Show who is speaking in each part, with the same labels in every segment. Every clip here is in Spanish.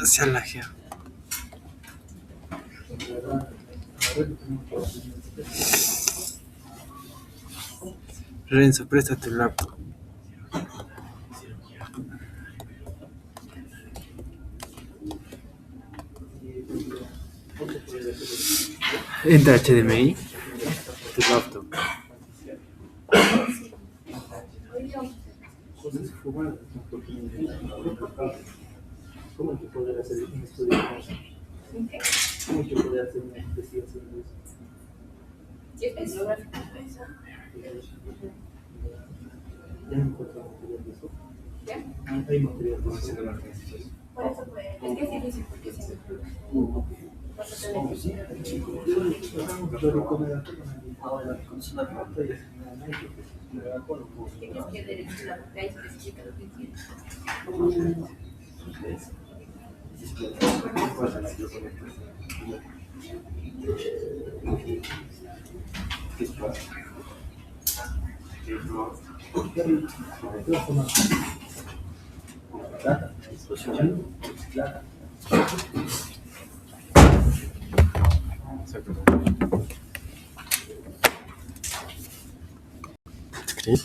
Speaker 1: Hacia la gea. Renzo, presta tu laptop. Entra HDMI, tu laptop.
Speaker 2: ¿Cómo que poder hacer un estudio de cosas? ¿Cómo que poder hacer una investigación de eso?
Speaker 3: ¿Sí es geográfico?
Speaker 2: Ya no encuentro material de eso.
Speaker 3: ¿Ya?
Speaker 2: Hay material de eso.
Speaker 3: Por eso pues, es que es difícil porque siempre vas a tener que ir. Tienes que leer la boca y especifica lo que quieres.
Speaker 1: ¿Crees?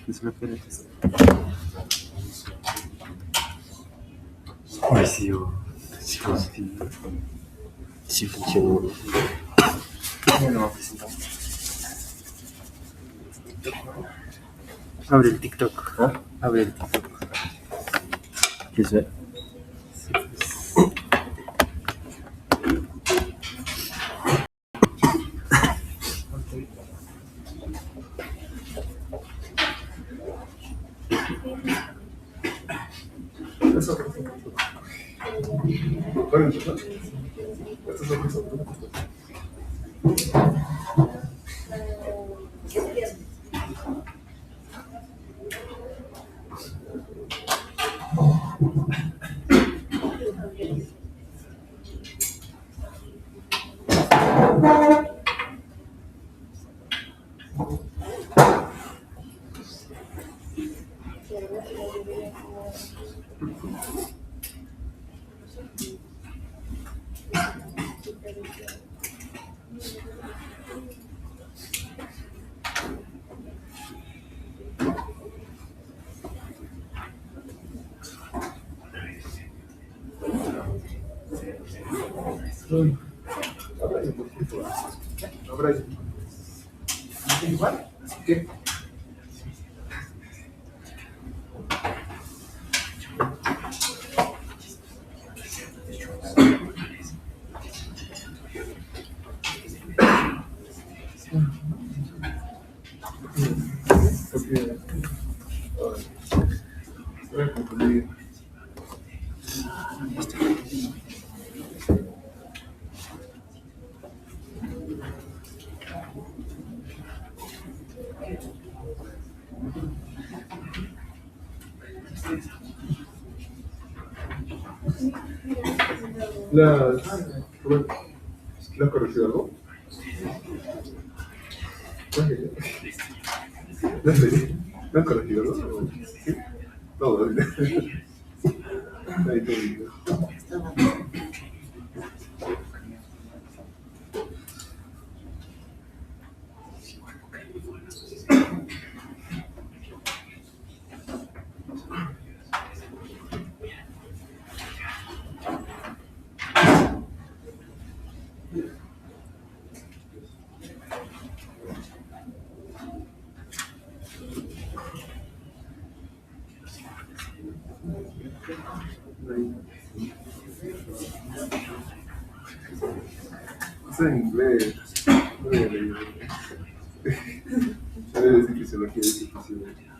Speaker 1: Es lo que eres. Ay, sí, sí funcionó. Bueno, abre el TikTok. ¿Ah? Abre el TikTok. ¿Qué es?
Speaker 2: ¿Igual? ¿Qué? ¿La has corregido algo? ¿La has corregido algo? ¿Sí? Todo. Ahí todo. Está en inglés. No voy a leer. Debe decir fisiología y fisiología.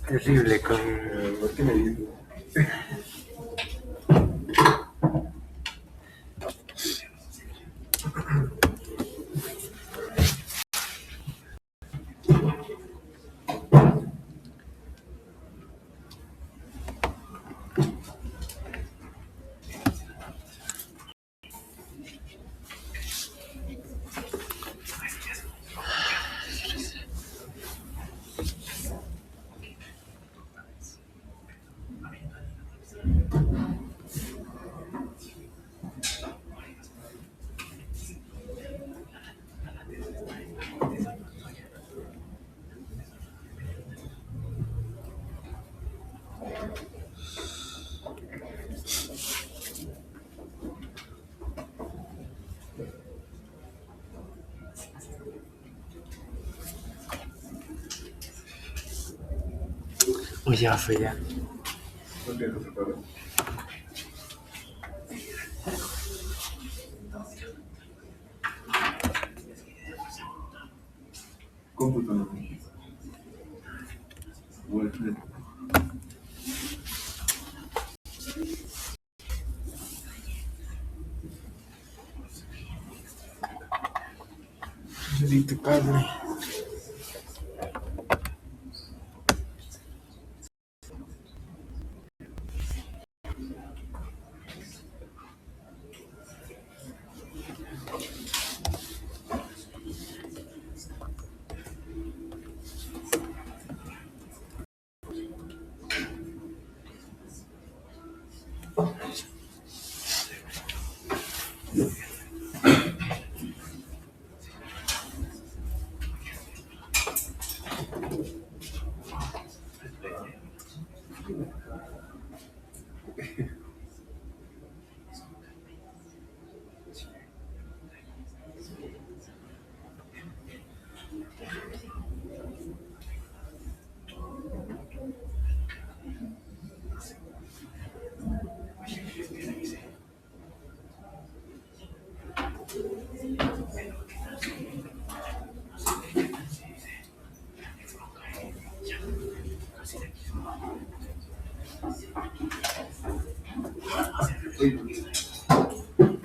Speaker 1: Terrible con...
Speaker 4: ¿Por qué me dices?
Speaker 1: O ya fue ya.
Speaker 4: ¿Por qué no se puede? Cómputo. Bueno,
Speaker 1: Bendito Padre.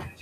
Speaker 2: Dios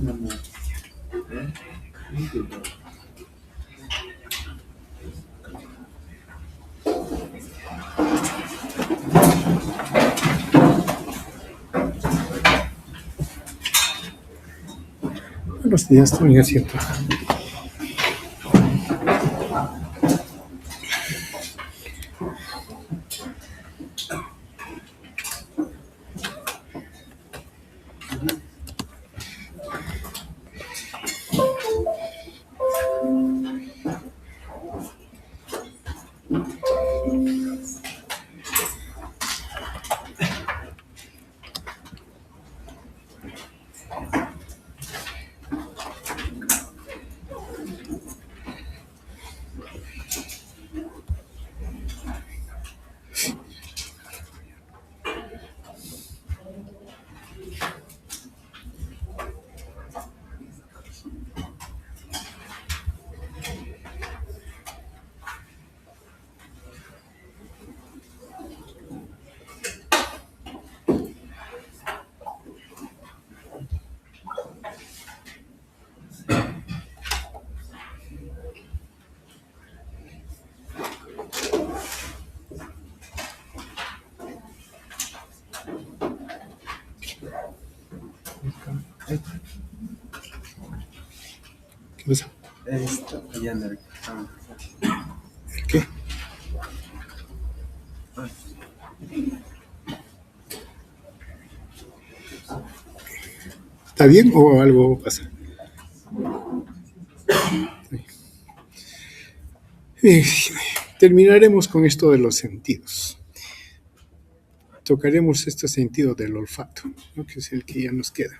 Speaker 2: mío.
Speaker 1: Buenos días, tome mi asiento. ¿Qué pasa?
Speaker 4: Allá en el...
Speaker 1: ¿Qué? ¿Está bien o algo pasa?
Speaker 5: Bien, terminaremos con esto de los sentidos. Tocaremos este sentido del olfato, ¿no? Que es el que ya nos queda.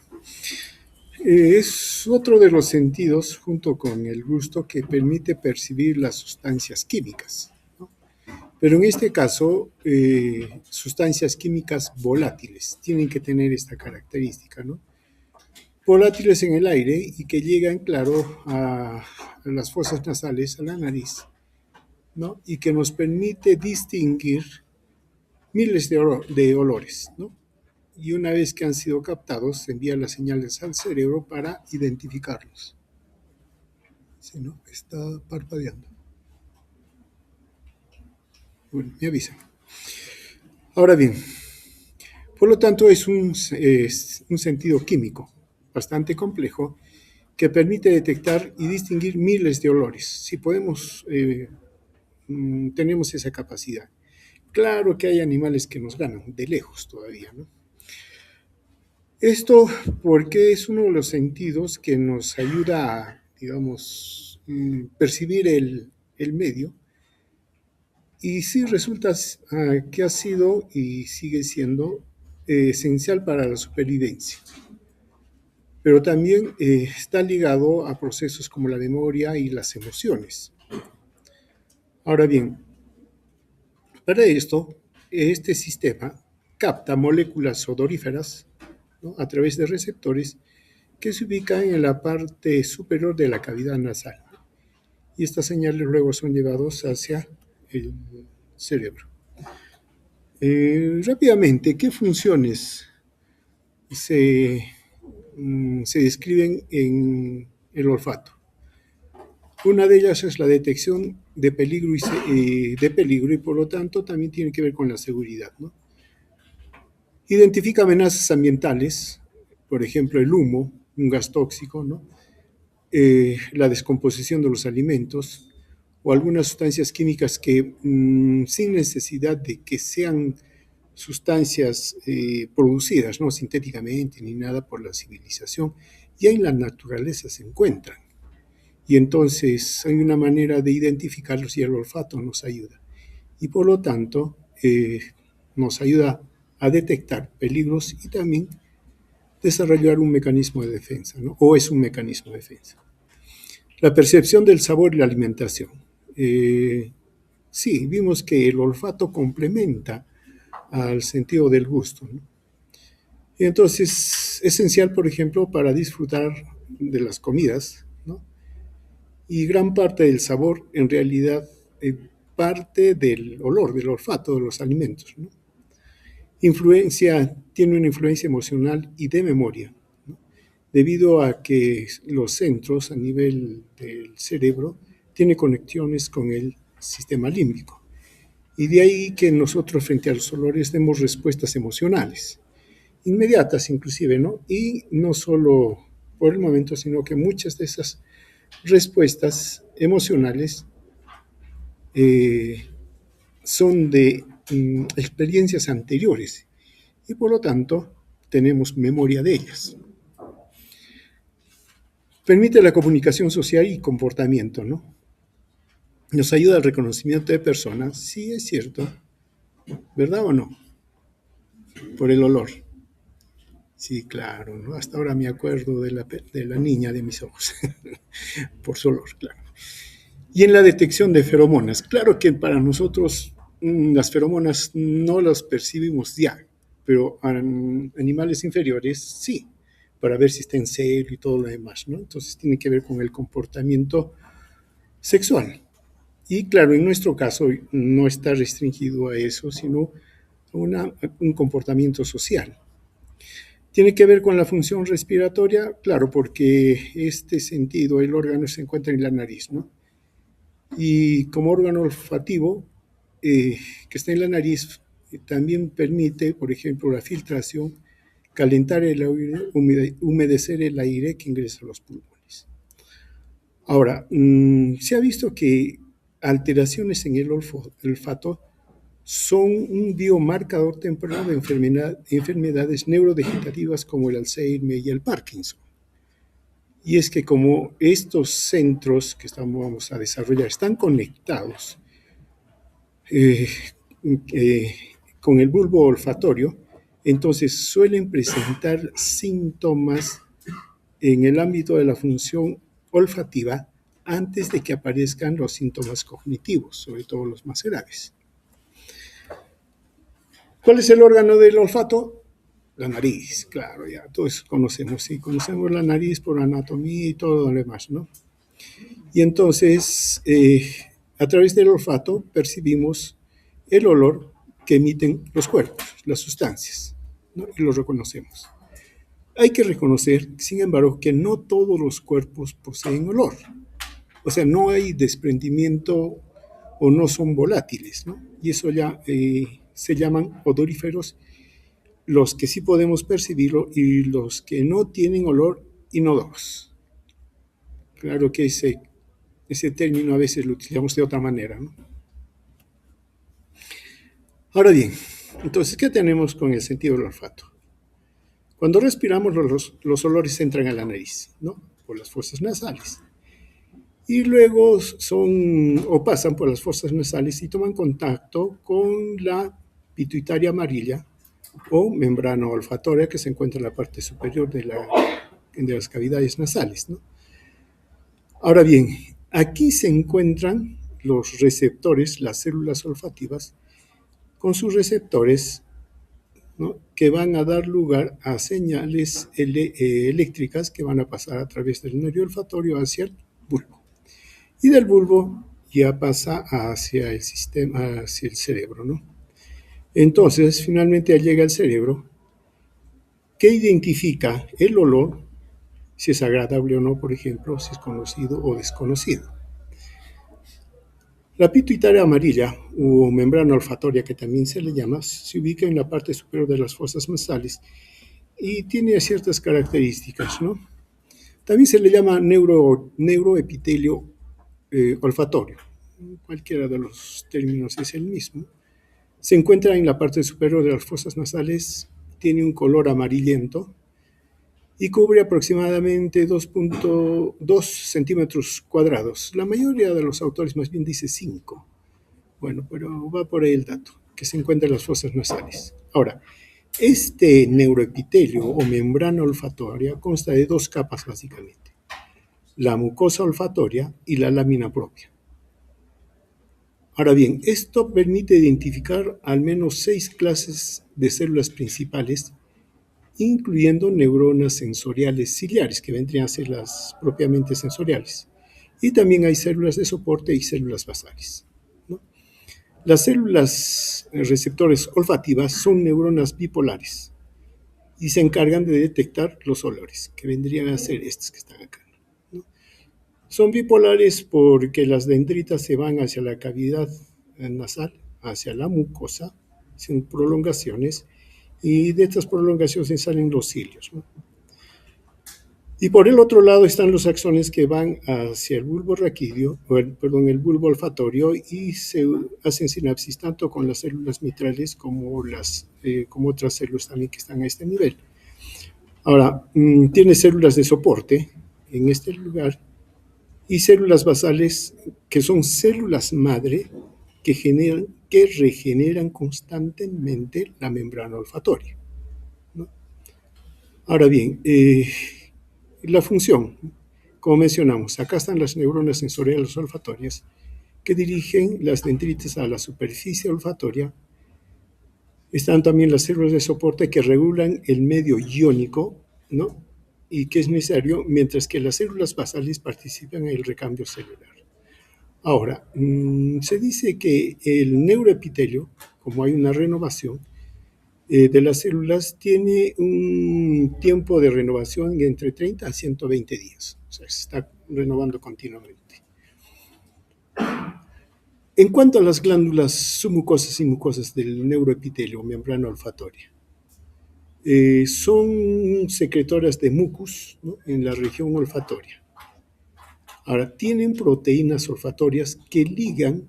Speaker 5: Es otro de los sentidos, junto con el gusto, que permite percibir las sustancias químicas, ¿no? Pero en este caso, sustancias químicas volátiles tienen que tener esta característica, ¿no? Volátiles en el aire y que llegan, claro, a las fosas nasales, a la nariz, ¿no? Y que nos permite distinguir miles de olores, ¿no? Y una vez que han sido captados, se envían las señales al cerebro para identificarlos. Si no, está parpadeando. Bueno, me avisan. Ahora bien, por lo tanto es un sentido químico bastante complejo que permite detectar y distinguir miles de olores. Si podemos, tenemos esa capacidad. Claro que hay animales que nos ganan, de lejos todavía, ¿no? Esto porque es uno de los sentidos que nos ayuda a, digamos, percibir el medio, y sí resulta que ha sido y sigue siendo esencial para la supervivencia. Pero también está ligado a procesos como la memoria y las emociones. Ahora bien, para esto, este sistema capta moléculas odoríferas, ¿no? A través de receptores que se ubican en la parte superior de la cavidad nasal. Y estas señales luego son llevadas hacia el cerebro. Rápidamente, ¿qué funciones se describen en el olfato? Una de ellas es la detección de peligro y por lo tanto también tiene que ver con la seguridad, ¿no? Identifica amenazas ambientales, por ejemplo el humo, un gas tóxico, ¿no? La descomposición de los alimentos o algunas sustancias químicas que sin necesidad de que sean sustancias producidas, no sintéticamente ni nada por la civilización, ya en la naturaleza se encuentran. Y entonces hay una manera de identificarlos y el olfato nos ayuda. Y por lo tanto nos ayuda a detectar peligros y también desarrollar un mecanismo de defensa, ¿no? O es un mecanismo de defensa. La percepción del sabor y la alimentación. Sí, vimos que el olfato complementa al sentido del gusto, ¿no? Y entonces es esencial, por ejemplo, para disfrutar de las comidas, ¿no? Y gran parte del sabor, en realidad, parte del olor, del olfato de los alimentos, ¿no? Tiene una influencia emocional y de memoria, ¿no? Debido a que los centros a nivel del cerebro tienen conexiones con el sistema límbico. Y de ahí que nosotros frente a los olores demos respuestas emocionales, inmediatas inclusive, ¿no? Y no solo por el momento, sino que muchas de esas respuestas emocionales son de experiencias anteriores y por lo tanto tenemos memoria de ellas. Permite la comunicación social y comportamiento, ¿no? Nos ayuda al reconocimiento de personas, sí es cierto, ¿verdad o no? Por el olor. Sí, claro, ¿no? Hasta ahora me acuerdo de la niña de mis ojos, por su olor, claro. Y en la detección de feromonas, claro que para nosotros las feromonas no las percibimos ya, pero a animales inferiores sí, para ver si está en celo y todo lo demás, ¿no? Entonces tiene que ver con el comportamiento sexual. Y claro, en nuestro caso no está restringido a eso, sino a un comportamiento social. Tiene que ver con la función respiratoria, claro, porque este sentido, el órgano se encuentra en la nariz, ¿no? Y como órgano olfativo, que está en la nariz, también permite, por ejemplo, la filtración, calentar el aire, humedecer el aire que ingresa a los pulmones. Ahora, se ha visto que alteraciones en el olfato son un biomarcador temprano de enfermedades neurodegenerativas como el Alzheimer y el Parkinson. y es que como estos centros que vamos a desarrollar están conectados eh, eh, con el bulbo olfatorio, entonces suelen presentar síntomas en el ámbito de la función olfativa antes de que aparezcan los síntomas cognitivos, sobre todo los más graves. ¿Cuál es el órgano del olfato? La nariz, claro, ya todos conocemos, sí, conocemos la nariz por anatomía y todo lo demás, ¿no? Y entonces, a través del olfato percibimos el olor que emiten los cuerpos, las sustancias, ¿no? Y lo reconocemos. Hay que reconocer, sin embargo, que no todos los cuerpos poseen olor. O sea, no hay desprendimiento o no son volátiles, ¿no? Y eso ya se llaman odoríferos, los que sí podemos percibirlo y los que no tienen olor inodoros. Claro que ese término a veces lo utilizamos de otra manera, ¿no? Ahora bien, entonces, ¿qué tenemos con el sentido del olfato? Cuando respiramos, los olores entran a la nariz, ¿no? Por las fosas nasales. Y luego pasan por las fosas nasales y toman contacto con la pituitaria amarilla o membrana olfatoria que se encuentra en la parte superior de las cavidades nasales, ¿no? Ahora bien, aquí se encuentran los receptores, las células olfativas, con sus receptores, ¿no? Que van a dar lugar a señales eléctricas que van a pasar a través del nervio olfatorio hacia el bulbo. Y del bulbo ya pasa hacia el sistema, hacia el cerebro, ¿no? Entonces, finalmente llega al cerebro, que identifica el olor, si es agradable o no, por ejemplo, si es conocido o desconocido. La pituitaria amarilla, o membrana olfatoria que también se le llama, se ubica en la parte superior de las fosas nasales y tiene ciertas características, ¿no? También se le llama neuroepitelio olfatorio. Cualquiera de los términos es el mismo. Se encuentra en la parte superior de las fosas nasales, tiene un color amarillento y cubre aproximadamente 2.2 centímetros cuadrados. La mayoría de los autores más bien dice 5. Bueno, pero va por ahí el dato, que se encuentra en las fosas nasales. Ahora, este neuroepitelio o membrana olfatoria consta de 2 capas básicamente, la mucosa olfatoria y la lámina propia. Ahora bien, esto permite identificar al menos 6 clases de células principales, incluyendo neuronas sensoriales ciliares, que vendrían a ser las propiamente sensoriales. Y también hay células de soporte y células basales, ¿no? Las células receptores olfativas son neuronas bipolares y se encargan de detectar los olores, que vendrían a ser estos que están acá, ¿no? Son bipolares porque las dendritas se van hacia la cavidad nasal, hacia la mucosa, son prolongaciones, y de estas prolongaciones salen los cilios, ¿no? Y por el otro lado están los axones que van hacia el bulbo raquídeo, el bulbo olfatorio, y se hacen sinapsis tanto con las células mitrales como otras células también que están a este nivel. Ahora, tiene células de soporte en este lugar y células basales que son células madre que regeneran constantemente la membrana olfatoria, ¿no? Ahora bien, la función, como mencionamos, acá están las neuronas sensoriales olfatorias que dirigen las dendritas a la superficie olfatoria. Están también las células de soporte que regulan el medio iónico, ¿no? Y que es necesario, mientras que las células basales participan en el recambio celular. Ahora, se dice que el neuroepitelio, como hay una renovación de las células, tiene un tiempo de renovación entre 30 a 120 días. O sea, se está renovando continuamente. En cuanto a las glándulas submucosas y mucosas del neuroepitelio o membrana olfatoria, son secretoras de mucus, ¿no? En la región olfatoria. Ahora, tienen proteínas olfatorias que ligan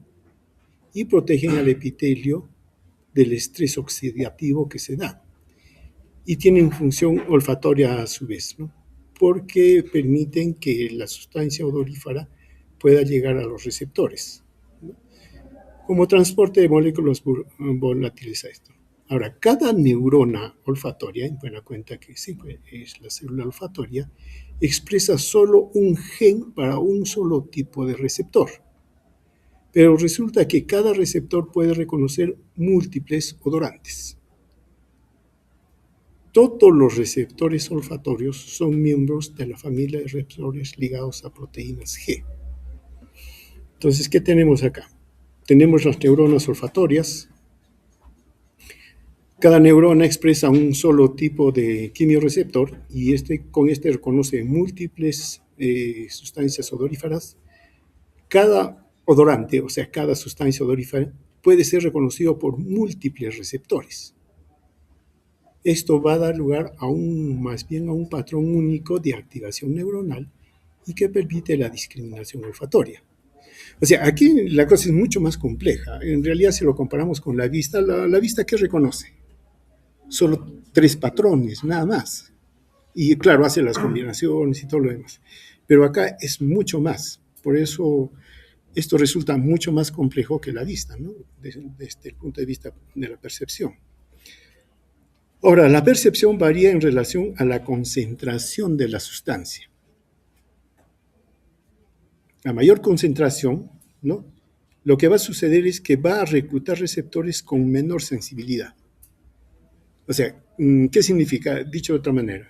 Speaker 5: y protegen al epitelio del estrés oxidativo que se da. Y tienen función olfatoria a su vez, ¿no? porque permiten que la sustancia odorífera pueda llegar a los receptores, ¿no? Como transporte de moléculas volátiles a esto. Ahora, cada neurona olfatoria, en buena cuenta que siempre es la célula olfatoria, expresa solo un gen para un solo tipo de receptor. Pero resulta que cada receptor puede reconocer múltiples odorantes. Todos los receptores olfatorios son miembros de la familia de receptores ligados a proteínas G. Entonces, ¿qué tenemos acá? Tenemos las neuronas olfatorias. Cada neurona expresa un solo tipo de quimiorreceptor y con este reconoce múltiples sustancias odoríferas. Cada odorante, o sea, cada sustancia odorífera, puede ser reconocido por múltiples receptores. Esto va a dar lugar más bien a un patrón único de activación neuronal y que permite la discriminación olfatoria. O sea, aquí la cosa es mucho más compleja. En realidad, si lo comparamos con la vista, la vista, ¿qué reconoce? Solo 3 patrones, nada más. Y claro, hace las combinaciones y todo lo demás. Pero acá es mucho más. Por eso esto resulta mucho más complejo que la vista, ¿no? Desde el punto de vista de la percepción. Ahora, la percepción varía en relación a la concentración de la sustancia. A mayor concentración, ¿no? Lo que va a suceder es que va a reclutar receptores con menor sensibilidad. O sea, ¿qué significa? Dicho de otra manera,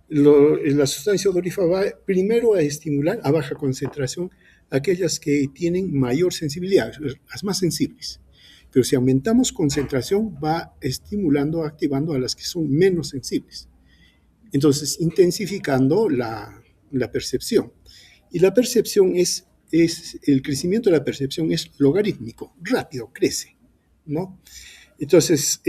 Speaker 5: la sustancia odorífera va primero a estimular a baja concentración aquellas que tienen mayor sensibilidad, las más sensibles. Pero si aumentamos concentración, va estimulando, activando a las que son menos sensibles. Entonces, intensificando la percepción. Y la percepción el crecimiento de la percepción es logarítmico, rápido, crece, ¿no? Entonces,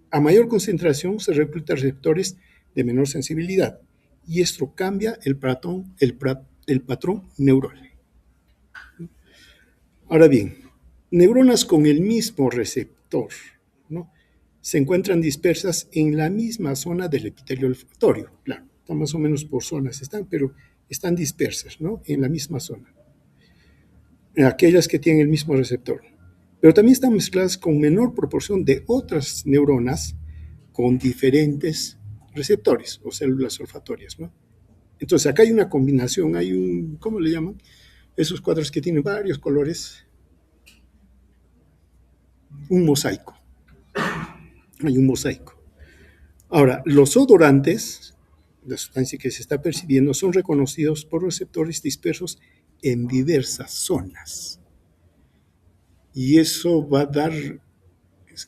Speaker 5: a mayor concentración se reclutan receptores de menor sensibilidad y esto cambia el patrón neuronal. Ahora bien, neuronas con el mismo receptor, ¿no? Se encuentran dispersas en la misma zona del epitelio olfatorio. Claro, están más o menos por zonas, pero están dispersas, ¿no? En la misma zona. Aquellas que tienen el mismo receptor. Pero también están mezcladas con menor proporción de otras neuronas con diferentes receptores o células olfatorias, ¿no? Entonces, acá hay una combinación, ¿cómo le llaman? Esos cuadros que tienen varios colores. Un mosaico. Hay un mosaico. Ahora, los odorantes, la sustancia que se está percibiendo, son reconocidos por receptores dispersos en diversas zonas. Y eso va a dar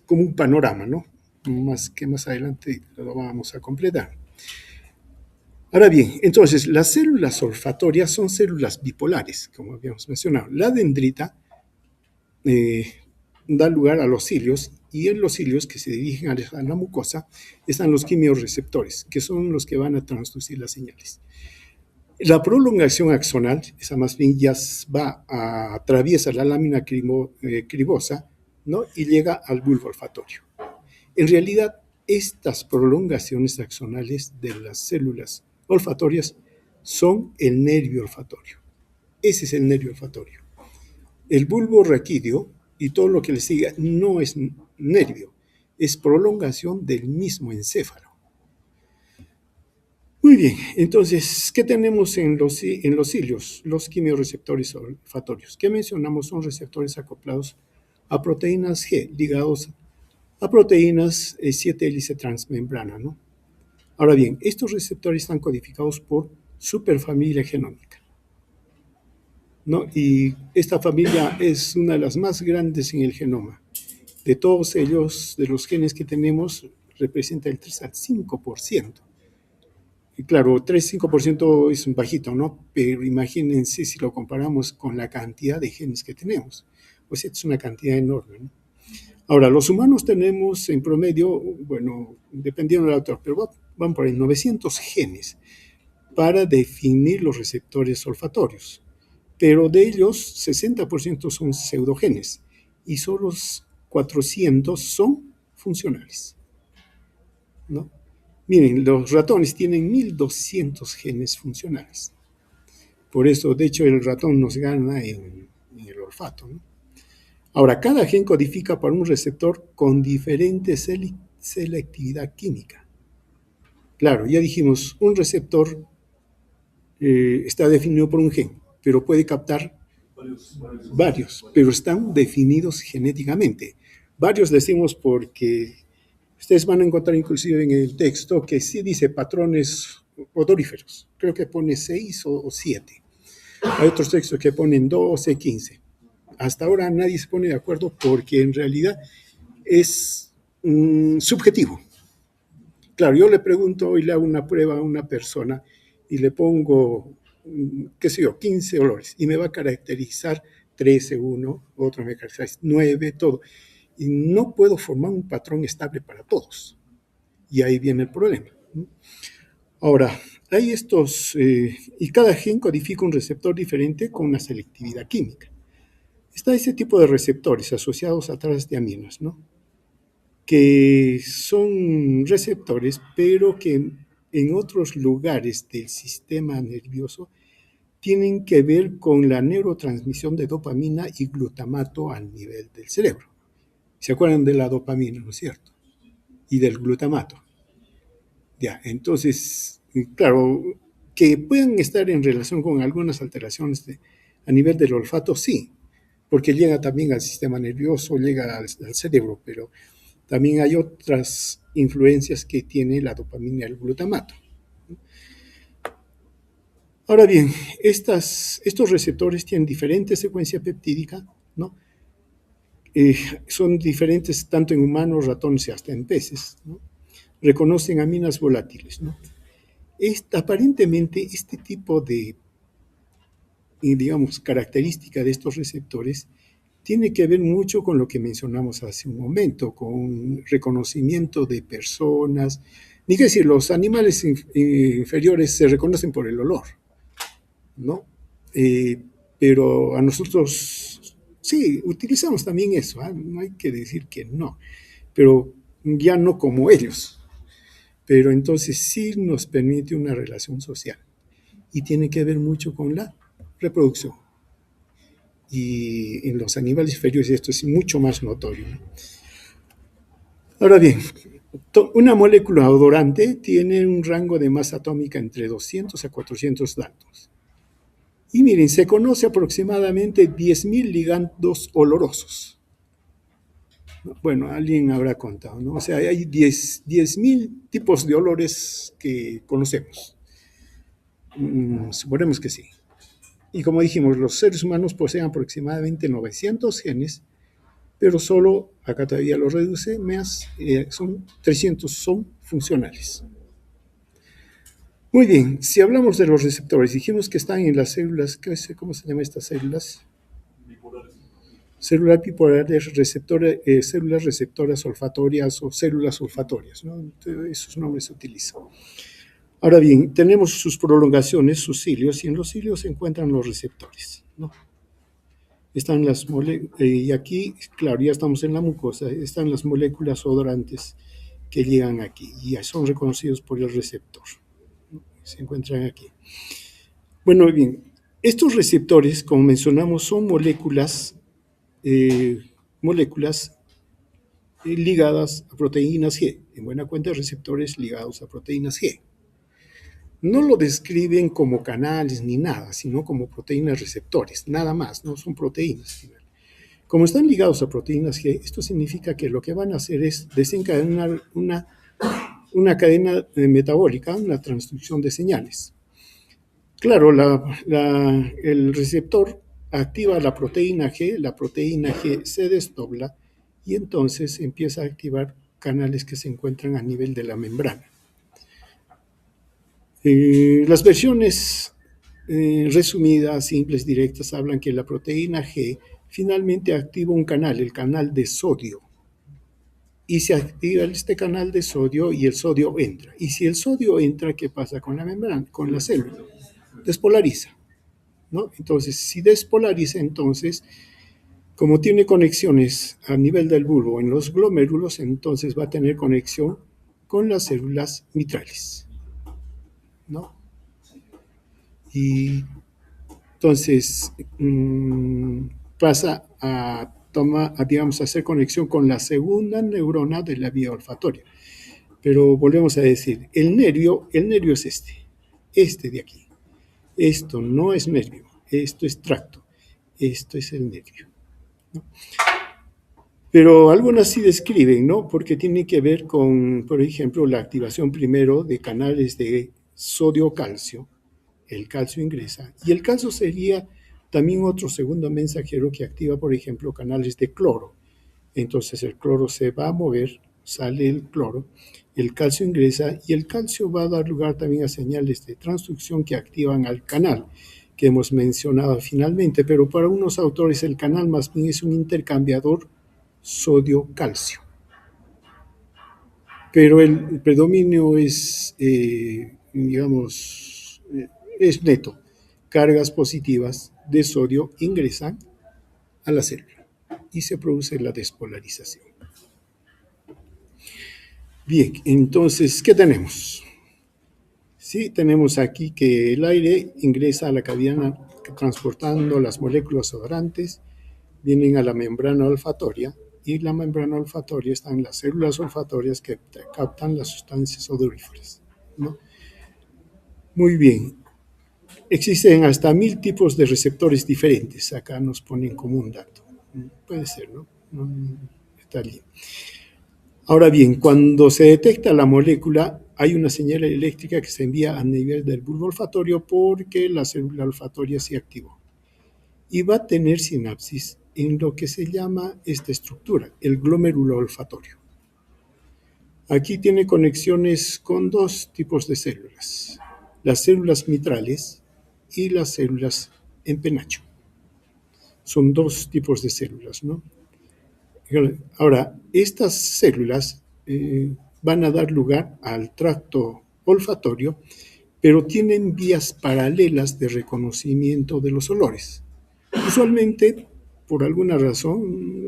Speaker 5: como un panorama, ¿no? Más adelante lo vamos a completar. Ahora bien, entonces, las células olfatorias son células bipolares, como habíamos mencionado. La dendrita da lugar a los cilios, y en los cilios que se dirigen a la mucosa están los quimiorreceptores, que son los que van a transducir las señales. La prolongación axonal, esa más bien ya atraviesa la lámina cribosa, ¿no? Y llega al bulbo olfatorio. En realidad, estas prolongaciones axonales de las células olfatorias son el nervio olfatorio. Ese es el nervio olfatorio. El bulbo raquídeo y todo lo que le siga no es nervio, es prolongación del mismo encéfalo. Muy bien, entonces, ¿qué tenemos en los cilios? Los quimiorreceptores olfatorios. ¿Qué mencionamos? Son receptores acoplados a proteínas G, ligados a proteínas 7 hélice transmembrana, ¿no? Ahora bien, estos receptores están codificados por superfamilia genómica, ¿no? Y esta familia es una de las más grandes en el genoma. De todos ellos, de los genes que tenemos, representa el 3 al 5%. Y claro, 3-5% es un bajito, ¿no? Pero imagínense si lo comparamos con la cantidad de genes que tenemos. Pues es una cantidad enorme, ¿no? Ahora, los humanos tenemos en promedio, bueno, dependiendo del autor, pero van por ahí 900 genes para definir los receptores olfatorios. Pero de ellos, 60% son pseudogenes y solo 400 son funcionales, ¿no? Miren, los ratones tienen 1200 genes funcionales. Por eso, de hecho, el ratón nos gana en el olfato, ¿no? Ahora, cada gen codifica para un receptor con diferente selectividad química. Claro, ya dijimos, un receptor está definido por un gen, pero puede captar varios, pero están definidos genéticamente. Varios decimos porque ustedes van a encontrar inclusive en el texto que sí dice patrones odoríferos. Creo que pone 6 o 7. Hay otros textos que ponen 12, 15. Hasta ahora nadie se pone de acuerdo porque en realidad es subjetivo. Claro, yo le pregunto y le hago una prueba a una persona y le pongo, qué sé yo, 15 olores y me va a caracterizar 13 uno, otro me caracteriza 9, todo. Y no puedo formar un patrón estable para todos. Y ahí viene el problema. Ahora, hay estos, y cada gen codifica un receptor diferente con una selectividad química. Está ese tipo de receptores asociados a trazas de aminos, ¿no? Que son receptores, pero que en otros lugares del sistema nervioso tienen que ver con la neurotransmisión de dopamina y glutamato a nivel del cerebro. ¿Se acuerdan de la dopamina, no es cierto? Y del glutamato. Ya, entonces, claro, que pueden estar en relación con algunas alteraciones a nivel del olfato, sí, porque llega también al sistema nervioso, llega al cerebro, pero también hay otras influencias que tiene la dopamina y el glutamato. Ahora bien, estos receptores tienen diferente secuencia peptídica, ¿no? Son diferentes tanto en humanos, ratones y hasta en peces, ¿no? Reconocen aminas volátiles, ¿no? Aparentemente, este tipo de, digamos, característica de estos receptores tiene que ver mucho con lo que mencionamos hace un momento, con reconocimiento de personas. Ni que decir, los animales inferiores se reconocen por el olor, ¿no? Pero a nosotros, sí, utilizamos también eso, ¿eh? No hay que decir que no, pero ya no como ellos. Pero entonces sí nos permite una relación social y tiene que ver mucho con la reproducción. Y en los animales inferiores esto es mucho más notorio, ¿no? Ahora bien, una molécula odorante tiene un rango de masa atómica entre 200 a 400 daltons. Y miren, se conoce aproximadamente 10.000 ligandos olorosos. Bueno, alguien habrá contado, ¿no? O sea, hay 10.000 tipos de olores que conocemos. Suponemos que sí. Y como dijimos, los seres humanos poseen aproximadamente 900 genes, pero solo, acá todavía lo reduce, más, son 300 son funcionales. Muy bien, si hablamos de los receptores, dijimos que están en las células, ¿cómo se llaman estas células? Células bipolares, células receptoras olfatorias o células olfatorias, ¿no? Entonces, esos nombres se utilizan. Ahora bien, tenemos sus prolongaciones, sus cilios, y en los cilios se encuentran los receptores, ¿no? Están las moléculas, y aquí, claro, ya estamos en la mucosa, están las moléculas odorantes que llegan aquí y son reconocidos por el receptor, ¿no? Se encuentran aquí. Bueno, bien, estos receptores, como mencionamos, son moléculas ligadas a proteínas G, en buena cuenta receptores ligados a proteínas G. No lo describen como canales ni nada, sino como proteínas receptores, nada más, no son proteínas. Como están ligados a proteínas G, esto significa que lo que van a hacer es desencadenar una cadena metabólica, una transducción de señales. Claro, el receptor activa la proteína G se desdobla y entonces empieza a activar canales que se encuentran a nivel de la membrana. Las versiones resumidas, simples, directas, hablan que la proteína G finalmente activa un canal, el canal de sodio. Y se activa este canal de sodio y el sodio entra. Y si el sodio entra, ¿qué pasa con la membrana, con la célula? Despolariza, ¿no? Entonces, si despolariza, entonces, como tiene conexiones a nivel del bulbo en los glomérulos, entonces va a tener conexión con las células mitrales, ¿no? Y entonces pasa a digamos, a hacer conexión con la segunda neurona de la vía olfatoria. Pero volvemos a decir, el nervio es este de aquí. Esto no es nervio, esto es tracto, esto es el nervio, ¿no? Pero algunas sí describen, ¿no? Porque tiene que ver con, por ejemplo, la activación primero de canales de sodio-calcio. El calcio ingresa. Y el calcio sería también otro segundo mensajero que activa, por ejemplo, canales de cloro. Entonces el cloro se va a mover, sale el cloro, el calcio ingresa y el calcio va a dar lugar también a señales de transducción que activan al canal que hemos mencionado finalmente, pero para unos autores el canal más bien es un intercambiador sodio-calcio. Pero el predominio es, digamos, es neto. Cargas positivas de sodio ingresan a la célula y se produce la despolarización. Bien, entonces, ¿qué tenemos? Sí, tenemos aquí que el aire ingresa a la cavidad transportando las moléculas odorantes, vienen a la membrana olfatoria y la membrana olfatoria están las células olfatorias que captan las sustancias odoríferas, ¿no? Muy bien. Existen hasta 1000 tipos de receptores diferentes. Acá nos ponen como un dato. Puede ser, ¿no? Está bien. Ahora bien, cuando se detecta la molécula, hay una señal eléctrica que se envía a nivel del bulbo olfatorio porque la célula olfatoria se activó. Y va a tener sinapsis en lo que se llama esta estructura, el glomérulo olfatorio. Aquí tiene conexiones con dos tipos de células, las células mitrales y las células en penacho. Son dos tipos de células, ¿no? Ahora, estas células van a dar lugar al tracto olfatorio, pero tienen vías paralelas de reconocimiento de los olores. Usualmente, por alguna razón,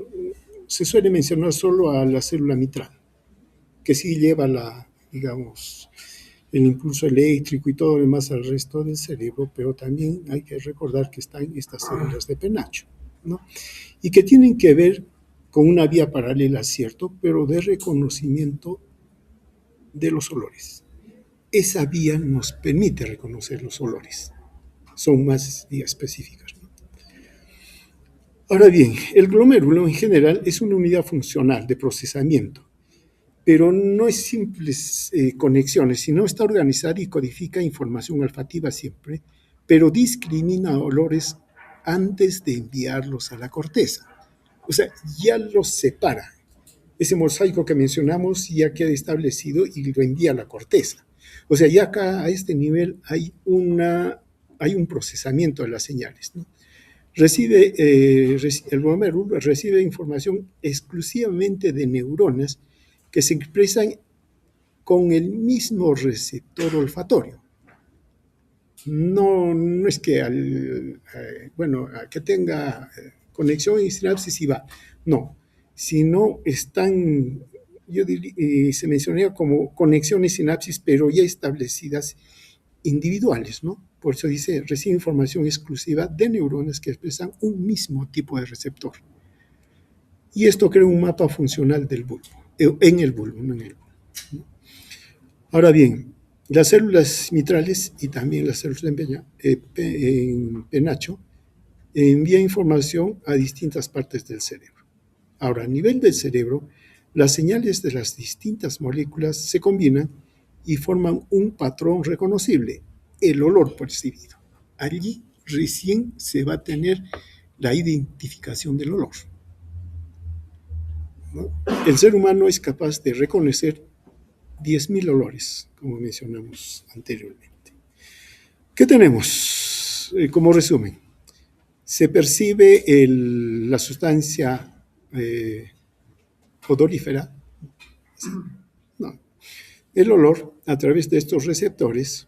Speaker 5: se suele mencionar solo a la célula mitral, que sí lleva digamos, el impulso eléctrico y todo lo demás al resto del cerebro, pero también hay que recordar que están estas células de penacho, ¿no? Y que tienen que ver con una vía paralela, cierto, pero de reconocimiento de los olores. Esa vía nos permite reconocer los olores. Son más vías específicas, ¿no? Ahora bien, el glomérulo en general es una unidad funcional de procesamiento, pero no es simples conexiones, sino está organizada y codifica información olfativa siempre, pero discrimina olores antes de enviarlos a la corteza. O sea, ya los separa. Ese mosaico que mencionamos ya queda establecido y lo envía a la corteza. O sea, ya acá a este nivel hay un procesamiento de las señales, ¿no? El glomérulo recibe información exclusivamente de neuronas que se expresan con el mismo receptor olfatorio. No es que que tenga conexión y sinapsis y va. No, sino están, yo diría, se mencionaría como conexiones y sinapsis, pero ya establecidas individuales, ¿no? Por eso dice, recibe información exclusiva de neuronas que expresan un mismo tipo de receptor. Y esto crea un mapa funcional del bulbo, en el bulbo, no en el bulbo, ¿no? Ahora bien, las células mitrales y también las células en penacho envían información a distintas partes del cerebro. Ahora, a nivel del cerebro, las señales de las distintas moléculas se combinan y forman un patrón reconocible, el olor percibido. Allí recién se va a tener la identificación del olor, ¿no? El ser humano es capaz de reconocer 10.000 olores, como mencionamos anteriormente. ¿Qué tenemos como resumen? Se percibe la sustancia odorífera, ¿sí? No. El olor a través de estos receptores.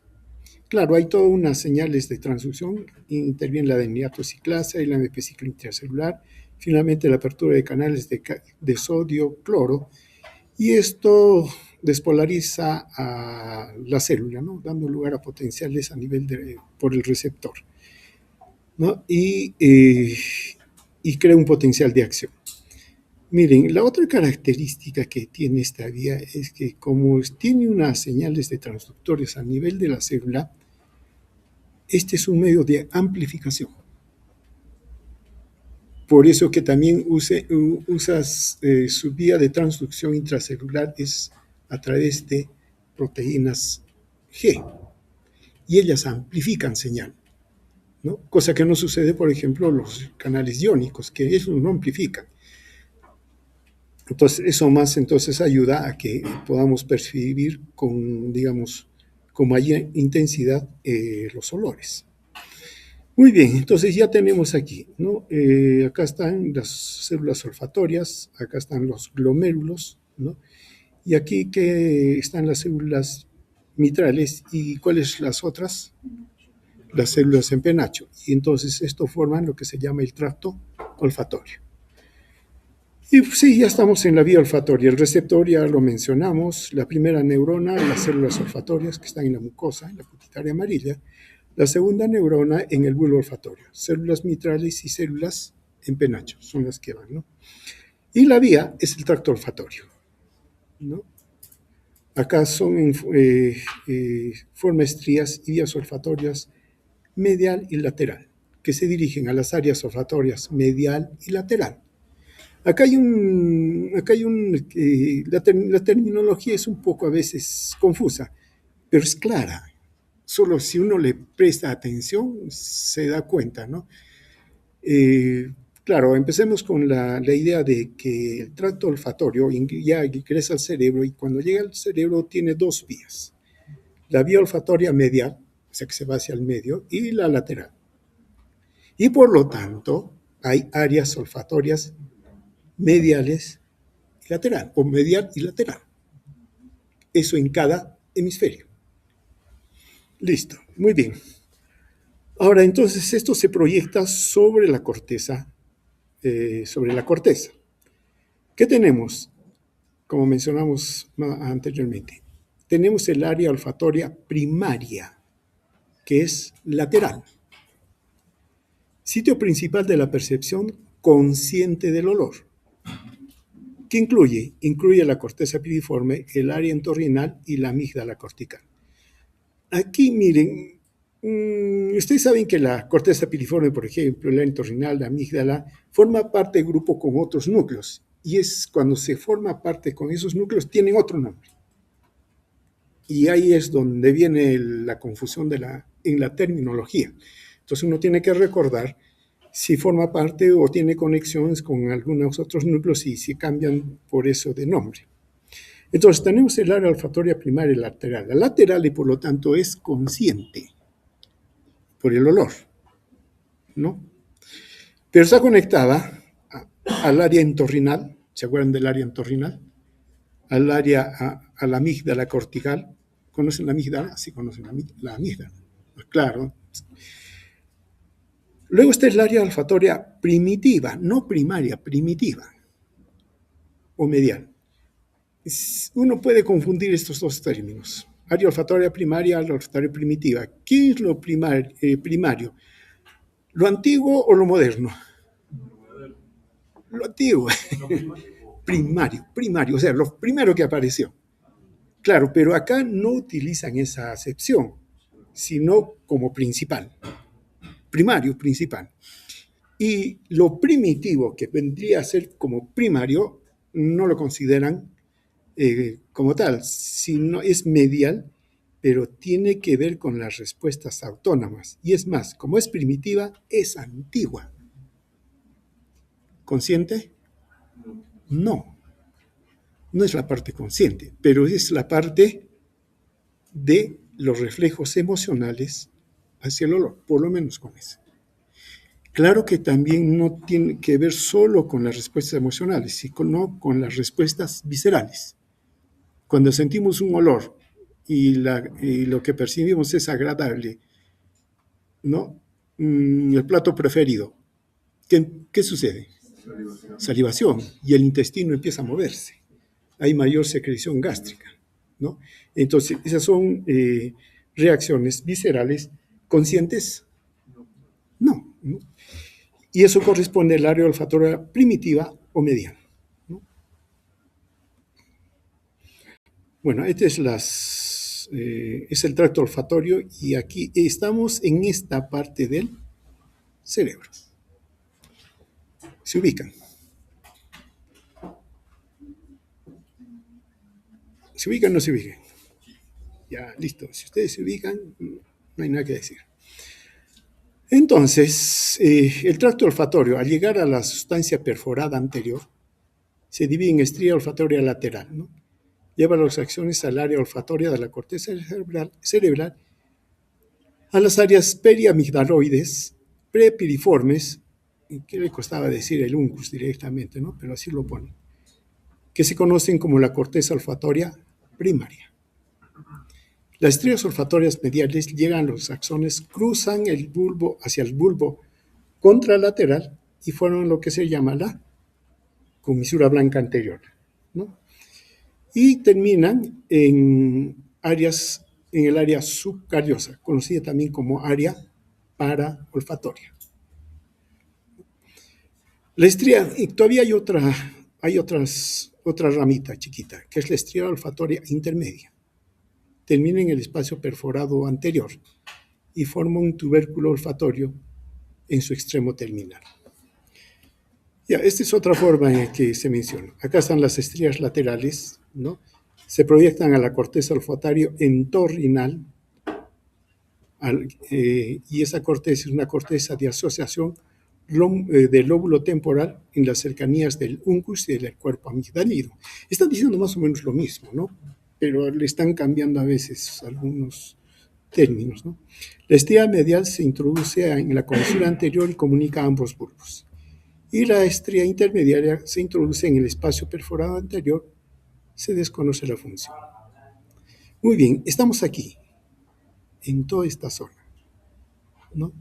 Speaker 5: Claro, hay todas unas señales de transducción, interviene la nitrociclasa y la mepiciclo intracelular, finalmente la apertura de canales de sodio, cloro, y esto despolariza a la célula, ¿no? Dando lugar a potenciales a nivel por el receptor, ¿no? Y crea un potencial de acción. Miren, la otra característica que tiene esta vía es que como tiene unas señales de transductores a nivel de la célula, este es un medio de amplificación. Por eso que también usas su vía de transducción intracelular es a través de proteínas G, y ellas amplifican señal, ¿no? Cosa que no sucede, por ejemplo, los canales iónicos, que ellos no amplifican. Entonces, eso más entonces ayuda a que podamos percibir con, digamos, con mayor intensidad los olores. Muy bien, entonces ya tenemos aquí, ¿no? Acá están las células olfatorias, acá están los glomérulos, ¿no? Y aquí que están las células mitrales, ¿y cuáles las otras? Las células en penacho. Y entonces esto forma lo que se llama el tracto olfatorio. Y sí, ya estamos en la vía olfatoria. El receptor ya lo mencionamos. La primera neurona, las células olfatorias que están en la mucosa, en la pituitaria amarilla. La segunda neurona en el bulbo olfatorio. Células mitrales y células en penacho son las que van, ¿no? Y la vía es el tracto olfatorio, ¿no? Acá son en forma estrías y vías olfatorias medial y lateral, que se dirigen a las áreas olfatorias medial y lateral. La terminología es un poco a veces confusa, pero es clara. Solo si uno le presta atención se da cuenta, ¿no? Claro, empecemos con la idea de que el tracto olfatorio ya ingresa al cerebro y cuando llega al cerebro tiene dos vías. La vía olfatoria medial, o sea que se va hacia el medio, y la lateral. Y por lo tanto, hay áreas olfatorias mediales y lateral, o medial y lateral. Eso en cada hemisferio. Listo, muy bien. Ahora, entonces, esto se proyecta sobre la corteza. ¿Qué tenemos? Como mencionamos anteriormente, tenemos el área olfatoria primaria, que es lateral. Sitio principal de la percepción consciente del olor. ¿Qué incluye? Incluye la corteza piriforme, el área entorrinal y la amígdala cortical. Aquí, miren, ustedes saben que la corteza piriforme, por ejemplo, el área entorrinal, la amígdala, forma parte del grupo con otros núcleos. Y es cuando se forma parte con esos núcleos, tienen otro nombre. Y ahí es donde viene la confusión en la terminología. Entonces uno tiene que recordar si forma parte o tiene conexiones con algunos otros núcleos y si cambian por eso de nombre. Entonces tenemos el área olfatoria primaria y lateral. La lateral y por lo tanto es consciente por el olor, ¿no? Pero está conectada al área entorrinal, ¿se acuerdan del área entorrinal? Al área, a la amígdala cortical. ¿Conocen la amígdala? Sí, conocen la amígdala. Claro. Luego está el área olfatoria primitiva, no primaria, primitiva o medial. Uno puede confundir estos dos términos. Área olfatoria primaria, área olfatoria primitiva. ¿Qué es lo primario? ¿Lo antiguo o lo moderno? Lo antiguo. Primario, o sea, lo primero que apareció. Claro, pero acá no utilizan esa acepción, sino como principal. Primario, principal. Y lo primitivo, que vendría a ser como primario, no lo consideran como tal, sino es medial, pero tiene que ver con las respuestas autónomas. Y es más, como es primitiva, es antigua. ¿Consciente? No. No es la parte consciente, pero es la parte de los reflejos emocionales hacia el olor, por lo menos con eso. Claro que también no tiene que ver solo con las respuestas emocionales, sino con las respuestas viscerales. Cuando sentimos un olor y lo que percibimos es agradable, ¿no? El plato preferido, ¿qué sucede? Salivación, y el intestino empieza a moverse. Hay mayor secreción gástrica, ¿no? Entonces, esas son reacciones viscerales conscientes. No, ¿no? Y eso corresponde al área olfatoria primitiva o mediana, ¿no? Bueno, este es el tracto olfatorio y aquí estamos en esta parte del cerebro. ¿Se ubican? ¿Se ubican o no se ubican? Ya, listo. Si ustedes se ubican, no hay nada que decir. Entonces, el tracto olfatorio, al llegar a la sustancia perforada anterior, se divide en estría olfatoria lateral, ¿no? Lleva las acciones al área olfatoria de la corteza cerebral, a las áreas periamigdaloides, prepiriformes, que le costaba decir el uncus directamente, ¿no? Pero así lo pone, que se conocen como la corteza olfatoria primaria. Las estrías olfatorias mediales llegan a los axones, cruzan el bulbo hacia el bulbo contralateral y forman lo que se llama la comisura blanca anterior, ¿no? Y terminan en el área subcariosa, conocida también como área paraolfatoria. La estría, y todavía hay otra ramita chiquita, que es la estría olfatoria intermedia. Termina en el espacio perforado anterior y forma un tubérculo olfatorio en su extremo terminal. Ya, esta es otra forma en que se menciona. Acá están las estrías laterales, ¿no? Se proyectan a la corteza olfatoria entorrinal, y esa corteza es una corteza de asociación del lóbulo temporal en las cercanías del uncus y del cuerpo amigdalino. Están diciendo más o menos lo mismo, ¿no? Pero le están cambiando a veces algunos términos, ¿no? La estría medial se introduce en la comisura anterior y comunica ambos bulbos. Y la estría intermediaria se introduce en el espacio perforado anterior, se desconoce la función. Muy bien, estamos aquí, en toda esta zona, ¿no?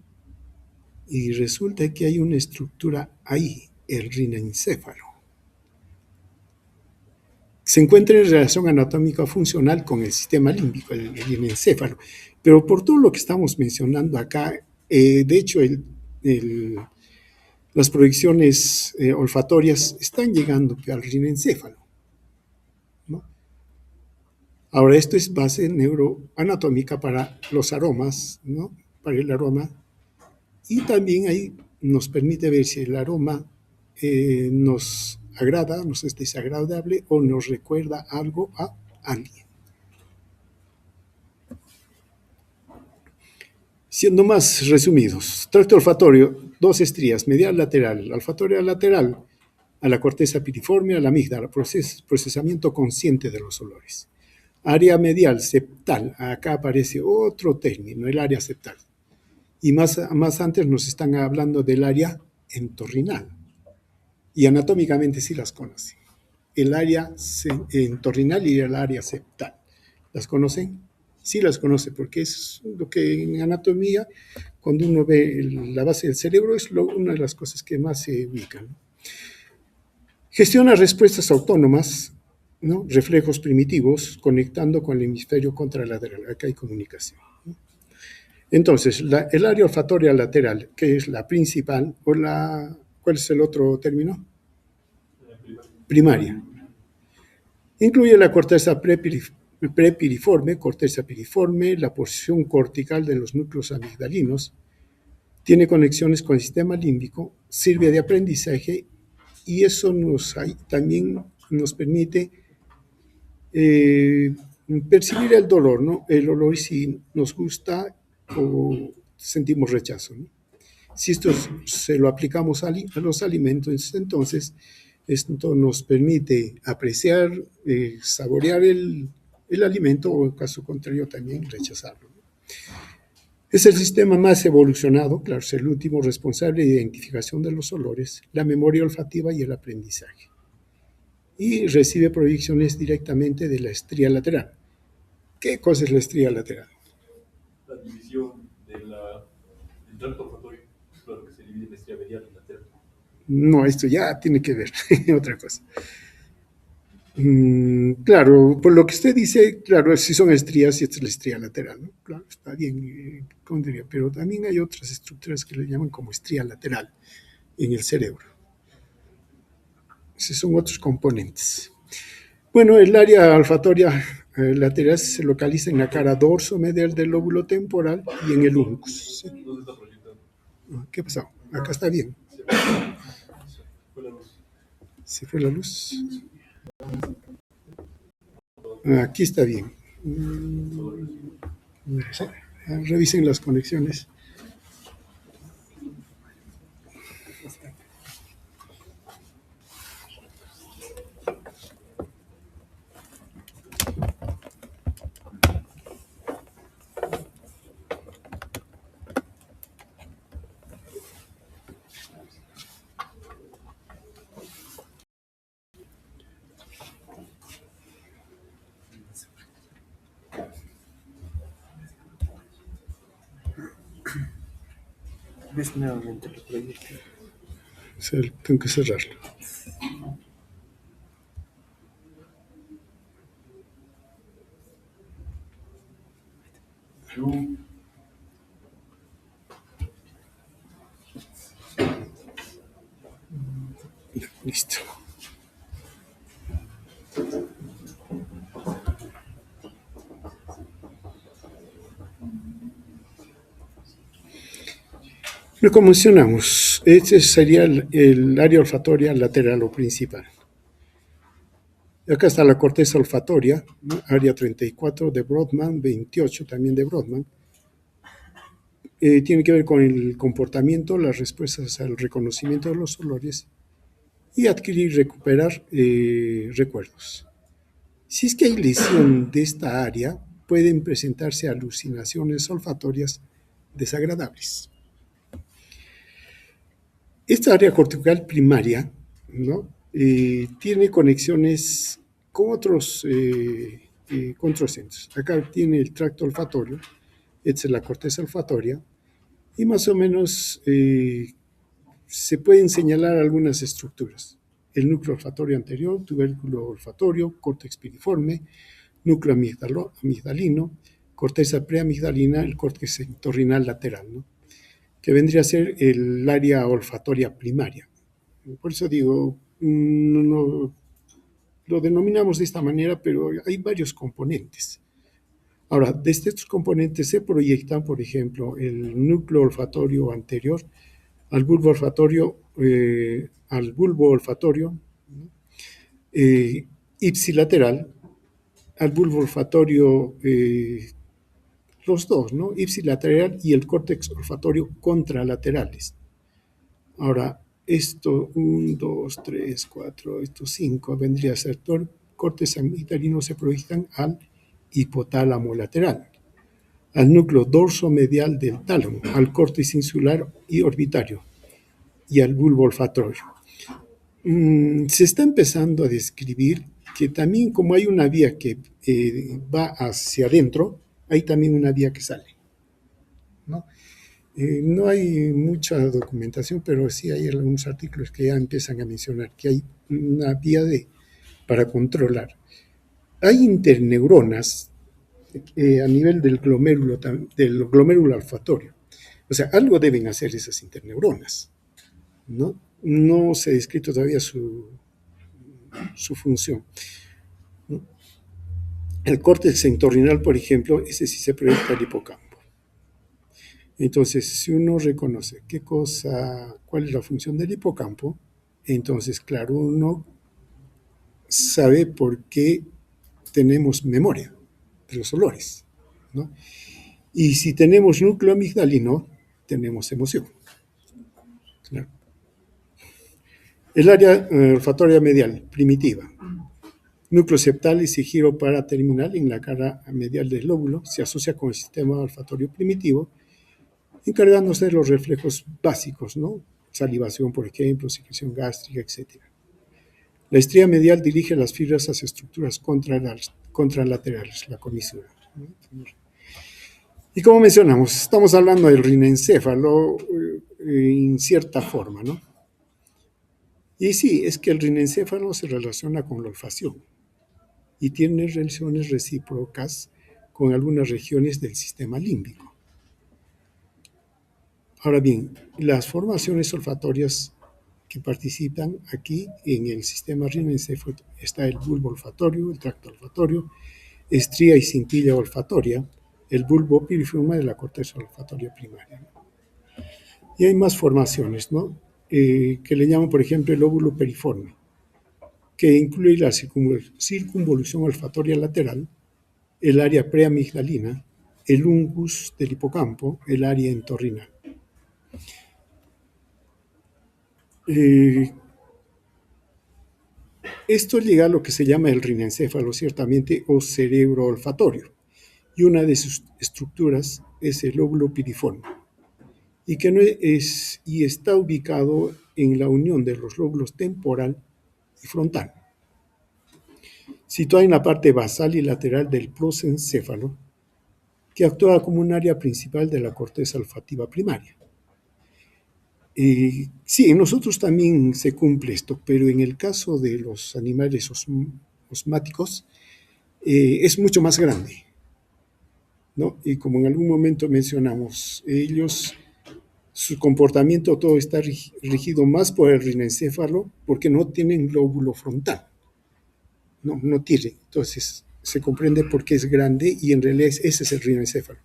Speaker 5: Y resulta que hay una estructura ahí, el rinencéfalo. Se encuentra en relación anatómica funcional con el sistema límbico, el rinencéfalo. Pero por todo lo que estamos mencionando acá, de hecho, las proyecciones olfatorias están llegando al rinencéfalo, ¿no? Ahora, esto es base neuroanatómica para los aromas, ¿no? Para el aroma. Y también ahí nos permite ver si el aroma nos agrada, nos es desagradable o nos recuerda algo a alguien. Siendo más resumidos, tracto olfatorio, dos estrías, medial lateral, olfatoria lateral, a la corteza piriforme, a la amígdala, procesamiento consciente de los olores. Área medial, septal, acá aparece otro término, el área septal. Y más antes nos están hablando del área entorrinal. Y anatómicamente sí las conocen. El área entorrinal y el área septal. ¿Las conocen? Sí las conoce, porque es lo que en anatomía, cuando uno ve la base del cerebro, es una de las cosas que más se ubican. Gestiona respuestas autónomas, ¿no? Reflejos primitivos, conectando con el hemisferio contralateral. Acá hay comunicación, ¿no? Entonces, el área olfatoria lateral, que es la principal, ¿cuál es el otro término? Primaria. Incluye la corteza prepiriforme, la porción cortical de los núcleos amigdalinos, tiene conexiones con el sistema límbico, sirve de aprendizaje y eso también nos permite percibir el dolor, ¿no? El olor si nos gusta o sentimos rechazo, ¿no? Si esto se lo aplicamos a los alimentos, entonces esto nos permite apreciar, saborear el alimento o en caso contrario también rechazarlo, ¿no? Es el sistema más evolucionado, claro, es el último responsable de identificación de los olores, la memoria olfativa y el aprendizaje. Y recibe proyecciones directamente de la estría lateral. ¿Qué cosa es la estría lateral?
Speaker 1: La división del tracto olfatorio, claro que se divide en estría medial y lateral.
Speaker 5: No, esto ya tiene que ver, otra cosa. Claro, por lo que usted dice, claro, si son estrías y esta es la estría lateral, ¿no? Claro, está bien, ¿cómo diría? Pero también hay otras estructuras que le llaman como estría lateral en el cerebro. Esos son otros componentes. Bueno, el área olfatoria lateral se localiza en la cara dorso-medial del lóbulo temporal y en el huncus. ¿Sí?
Speaker 1: ¿Dónde está proyectado?
Speaker 5: ¿Qué pasó? Acá está bien.
Speaker 1: Fue la luz.
Speaker 5: ¿Se fue la luz? Aquí está bien. Sí. Revisen las conexiones.
Speaker 2: ¿Ves nuevamente el proyecto?
Speaker 5: Tengo que cerrarlo. Listo. Lo como mencionamos, este sería el área olfatoria lateral o principal. Acá está la corteza olfatoria, ¿no? Área 34 de Brodmann, 28 también de Brodmann. Tiene que ver con el comportamiento, las respuestas al reconocimiento de los olores y adquirir y recuperar recuerdos. Si es que hay lesión de esta área, pueden presentarse alucinaciones olfatorias desagradables. Esta área cortical primaria, ¿no? Tiene conexiones con otros centros. Acá tiene el tracto olfatorio, esta es la corteza olfatoria, y más o menos se pueden señalar algunas estructuras. El núcleo olfatorio anterior, tubérculo olfatorio, córtex piriforme, núcleo amigdalino, corteza preamigdalina, el córtex entorrinal lateral, ¿no? Que vendría a ser el área olfatoria primaria. Por eso digo, lo denominamos de esta manera, pero hay varios componentes. Ahora, de estos componentes se proyectan, por ejemplo, el núcleo olfatorio anterior al bulbo olfatorio, ¿no? Ipsilateral, al bulbo olfatorio, los dos, ¿no? Ipsilateral y el córtex olfatorio contralaterales. Ahora, esto, 1, 2, 3, 4, estos 5, vendría a ser todo el córtex amigdalino se proyectan al hipotálamo lateral, al núcleo dorsomedial del tálamo, al córtex insular y orbitario y al bulbo olfatorio. Se está empezando a describir que también como hay una vía que va hacia adentro, hay también una vía que sale, ¿no? No hay mucha documentación, pero sí hay algunos artículos que ya empiezan a mencionar que hay una vía para controlar. Hay interneuronas a nivel del glomérulo olfatorio. O sea, algo deben hacer esas interneuronas, ¿no? No se ha descrito todavía su función, ¿no? El córtex entorrinal, por ejemplo, ese sí se proyecta al hipocampo. Entonces, si uno reconoce cuál es la función del hipocampo, entonces, claro, uno sabe por qué tenemos memoria de los olores, ¿no? Y si tenemos núcleo amigdalino, tenemos emoción. Claro. El área olfatoria medial, primitiva. Núcleo septal y giro paraterminal en la cara medial del lóbulo se asocia con el sistema olfatorio primitivo, encargándose de los reflejos básicos, ¿no? Salivación, por ejemplo, secreción gástrica, etc. La estría medial dirige las fibras hacia estructuras contralaterales, la comisura, ¿no? Y como mencionamos, estamos hablando del rinencéfalo en cierta forma, ¿no? Y sí, es que el rinencéfalo se relaciona con la olfacción, y tiene relaciones recíprocas con algunas regiones del sistema límbico. Ahora bien, las formaciones olfatorias que participan aquí en el sistema rinencéfalo está el bulbo olfatorio, el tracto olfatorio, estría y cintilla olfatoria, el bulbo piriforme de la corteza olfatoria primaria. Y hay más formaciones, ¿no? Que le llaman, por ejemplo, el lóbulo periforme, que incluye la circunvolución olfatoria lateral, el área preamigdalina, el uncus del hipocampo, el área entorrinal. Esto llega a lo que se llama el rinencéfalo, ciertamente, o cerebro olfatorio, y una de sus estructuras es el lóbulo piriforme, y está ubicado en la unión de los lóbulos temporal y frontal, situado en la parte basal y lateral del prosencéfalo, que actúa como un área principal de la corteza olfativa primaria. Sí, en nosotros también se cumple esto, pero en el caso de los animales osmáticos es mucho más grande, ¿no? Y como en algún momento mencionamos, su comportamiento todo está regido más por el rinencéfalo porque no tienen lóbulo frontal, no tiene. Entonces se comprende por qué es grande y en realidad ese es el rinencéfalo.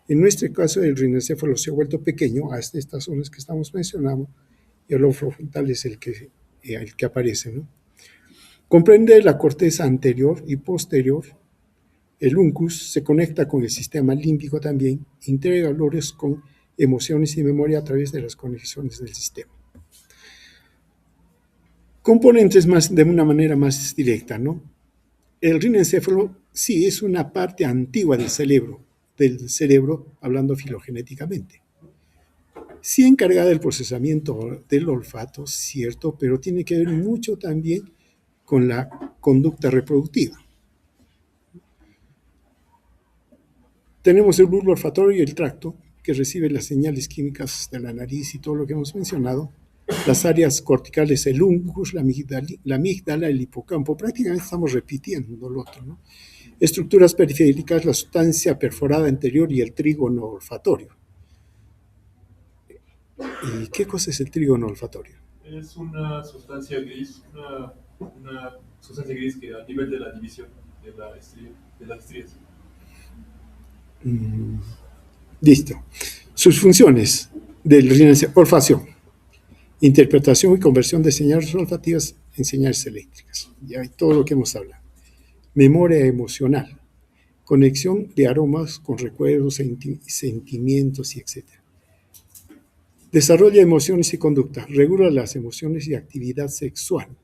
Speaker 5: En nuestro caso, el rinencéfalo se ha vuelto pequeño hasta estas zonas que estamos mencionando y el lóbulo frontal es el que aparece, ¿no? Comprende la corteza anterior y posterior. El uncus se conecta con el sistema límbico también, integra olores con emociones y memoria a través de las conexiones del sistema. Componentes de una manera más directa, ¿no? El rinencéfalo sí es una parte antigua del cerebro, hablando filogenéticamente. Sí encargada del procesamiento del olfato, cierto, pero tiene que ver mucho también con la conducta reproductiva. Tenemos el bulbo olfatorio y el tracto, que recibe las señales químicas de la nariz y todo lo que hemos mencionado. Las áreas corticales, el uncus, la amígdala, el hipocampo, prácticamente estamos repitiendo lo otro, ¿no? Estructuras periféricas, la sustancia perforada anterior y el trígono olfatorio. ¿Y qué cosa es el trígono olfatorio?
Speaker 1: Es una sustancia gris, una sustancia gris que a nivel de la división de las estrías.
Speaker 5: Listo. Sus funciones del rinencéfalo: olfacción, interpretación y conversión de señales olfativas en señales eléctricas. Ya todo lo que hemos hablado. Memoria emocional, conexión de aromas con recuerdos, sentimientos y etc. Desarrolla emociones y conducta, regula las emociones y actividad sexual,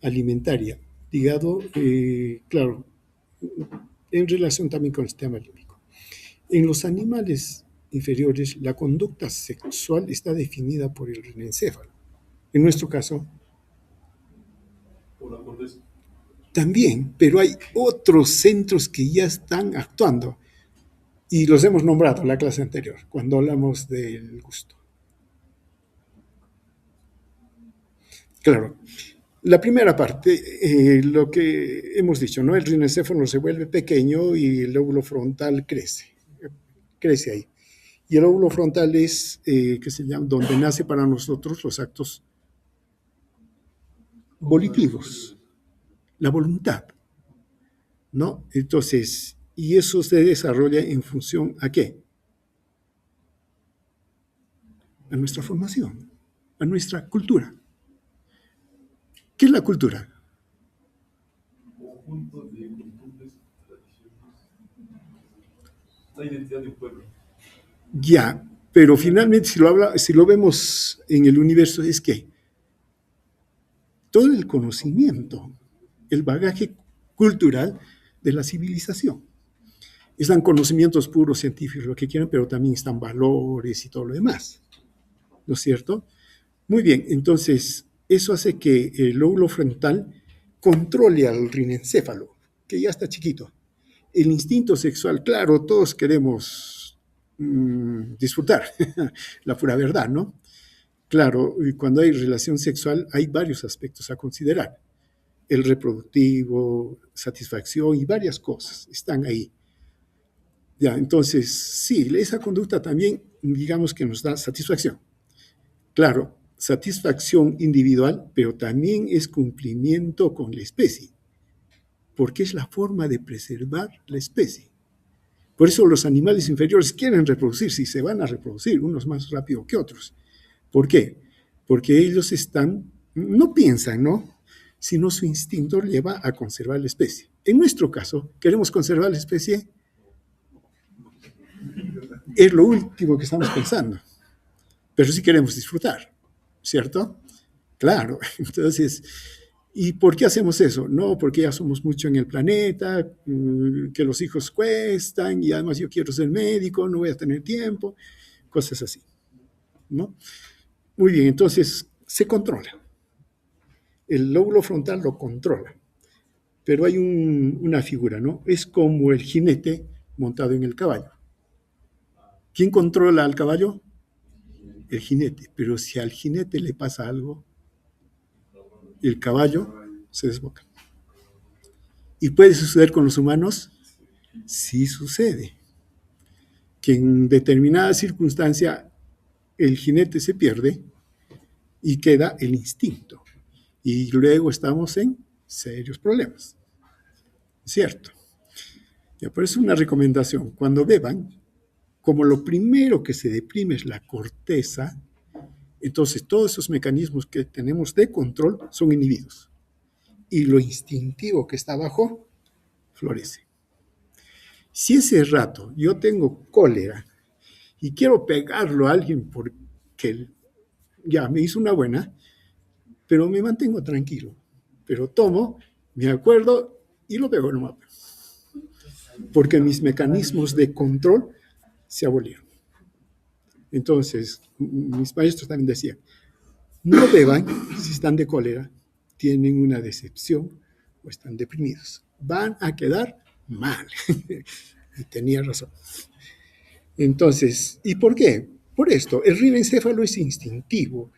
Speaker 5: alimentaria, ligado, claro, en relación también con el sistema límbico. En los animales inferiores, la conducta sexual está definida por el rinencéfalo. En nuestro caso,
Speaker 1: Por la corteza.
Speaker 5: también, pero hay otros centros que ya están actuando y los hemos nombrado en la clase anterior, cuando hablamos del gusto. Claro, la primera parte, lo que hemos dicho, ¿no? El rinencéfalo se vuelve pequeño y el lóbulo frontal crece ahí. Y el lóbulo frontal es, que se llama, donde nace para nosotros los actos volitivos, la voluntad, ¿no? Entonces, y eso se desarrolla en función ¿a qué? A nuestra formación, a nuestra cultura. ¿Qué es la cultura?
Speaker 1: Conjunto de costumbres, tradiciones. La identidad de un pueblo.
Speaker 5: Ya, pero finalmente si lo vemos en el universo es que todo el conocimiento, el bagaje cultural de la civilización. Están conocimientos puros científicos, lo que quieran, pero también están valores y todo lo demás, ¿no es cierto? Muy bien, entonces eso hace que el lóbulo frontal controle al rinencéfalo, que ya está chiquito. El instinto sexual, claro, todos queremos disfrutar, la pura verdad, ¿no? Claro, y cuando hay relación sexual hay varios aspectos a considerar. el reproductivo, satisfacción y varias cosas están ahí. Ya, entonces, sí, esa conducta también, digamos que nos da satisfacción. Claro, satisfacción individual, pero también es cumplimiento con la especie, porque es la forma de preservar la especie. Por eso los animales inferiores quieren reproducirse y se van a reproducir, unos más rápido que otros. ¿Por qué? Porque ellos no piensan, ¿no? Sino su instinto lleva a conservar la especie. En nuestro caso, ¿queremos conservar la especie? Es lo último que estamos pensando. Pero sí queremos disfrutar, ¿cierto? Claro. Entonces, ¿y por qué hacemos eso? No, porque ya somos mucho en el planeta, que los hijos cuestan, y además yo quiero ser médico, no voy a tener tiempo, cosas así, ¿no? Muy bien, entonces se controla. El lóbulo frontal lo controla. Pero hay una figura, ¿no? Es como el jinete montado en el caballo. ¿Quién controla al caballo? El jinete. Pero si al jinete le pasa algo, el caballo se desboca. ¿Y puede suceder con los humanos? Sí sucede. Que en determinada circunstancia el jinete se pierde y queda el instinto. Y luego estamos en serios problemas. ¿Cierto? Ya, por eso una recomendación. Cuando beban, como lo primero que se deprime es la corteza, entonces todos esos mecanismos que tenemos de control son inhibidos. Y lo instintivo que está abajo florece. Si ese rato yo tengo cólera y quiero pegarlo a alguien porque ya me hizo una buena, pero me mantengo tranquilo. Pero tomo, me acuerdo y lo pego nomás. Porque mis mecanismos de control se abolieron. Entonces, mis maestros también decían, no beban si están de cólera, tienen una decepción o están deprimidos. Van a quedar mal. Y tenía razón. Entonces, ¿y por qué? Por esto, el ribencéfalo es instintivo,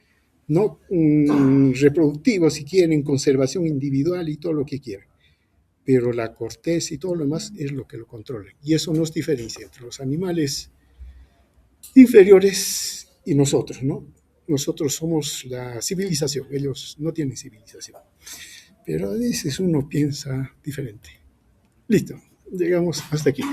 Speaker 5: no reproductivo, si quieren, conservación individual y todo lo que quieran. Pero la corteza y todo lo demás es lo que lo controla. Y eso nos diferencia entre los animales inferiores y nosotros, ¿no? Nosotros somos la civilización, ellos no tienen civilización. Pero a veces uno piensa diferente. Listo, llegamos hasta aquí.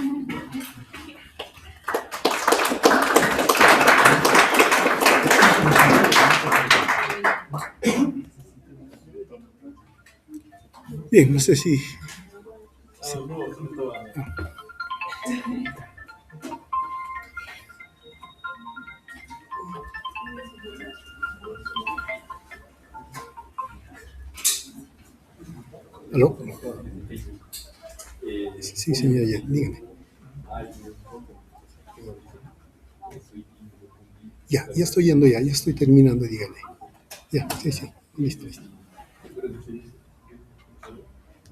Speaker 5: Bien, no sé si... ¿Aló? Sí, señora, dígame. Ya estoy yendo ya estoy terminando, dígame. Ya, sí, listo.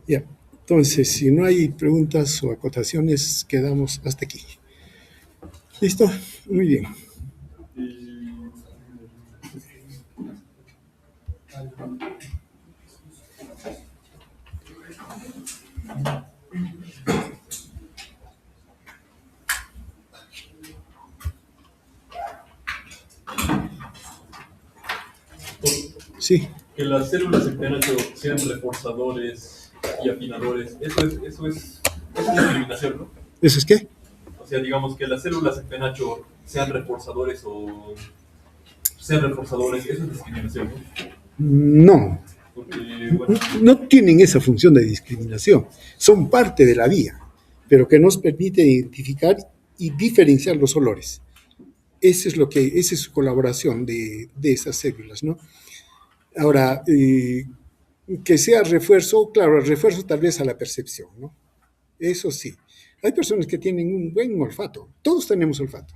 Speaker 5: Ya, entonces, si no hay preguntas o acotaciones, quedamos hasta aquí. ¿Listo? Muy bien. Sí.
Speaker 1: Que las células en penacho sean reforzadores y afinadores, eso es discriminación, ¿no?
Speaker 5: ¿Eso es qué?
Speaker 1: O sea, digamos que las células en penacho sean reforzadores, eso es discriminación, ¿no?
Speaker 5: No.
Speaker 1: Porque, bueno,
Speaker 5: no tienen esa función de discriminación. Son parte de la vía, pero que nos permite identificar y diferenciar los olores. Esa es su colaboración de esas células, ¿no? Ahora, que sea refuerzo, claro, el refuerzo tal vez a la percepción, ¿no? Eso sí. Hay personas que tienen un buen olfato. Todos tenemos olfato,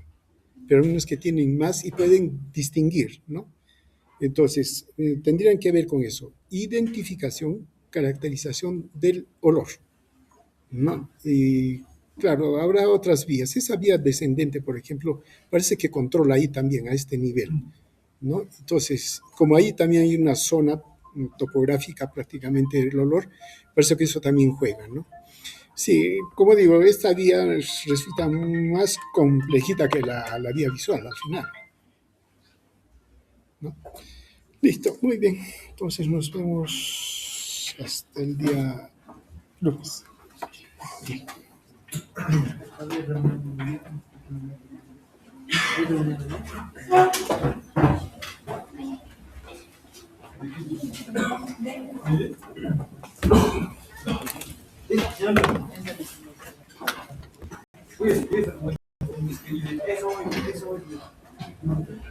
Speaker 5: pero hay unos que tienen más y pueden distinguir, ¿no? Entonces, tendrían que ver con eso. Identificación, caracterización del olor, ¿no? Y claro, habrá otras vías. Esa vía descendente, por ejemplo, parece que controla ahí también, a este nivel, ¿no? Entonces, como ahí también hay una zona topográfica prácticamente del olor, por eso que eso también juega, ¿no? Sí, como digo, esta vía resulta más complejita que la vía visual al final, ¿no? Listo, muy bien. Entonces nos vemos hasta el día lunes.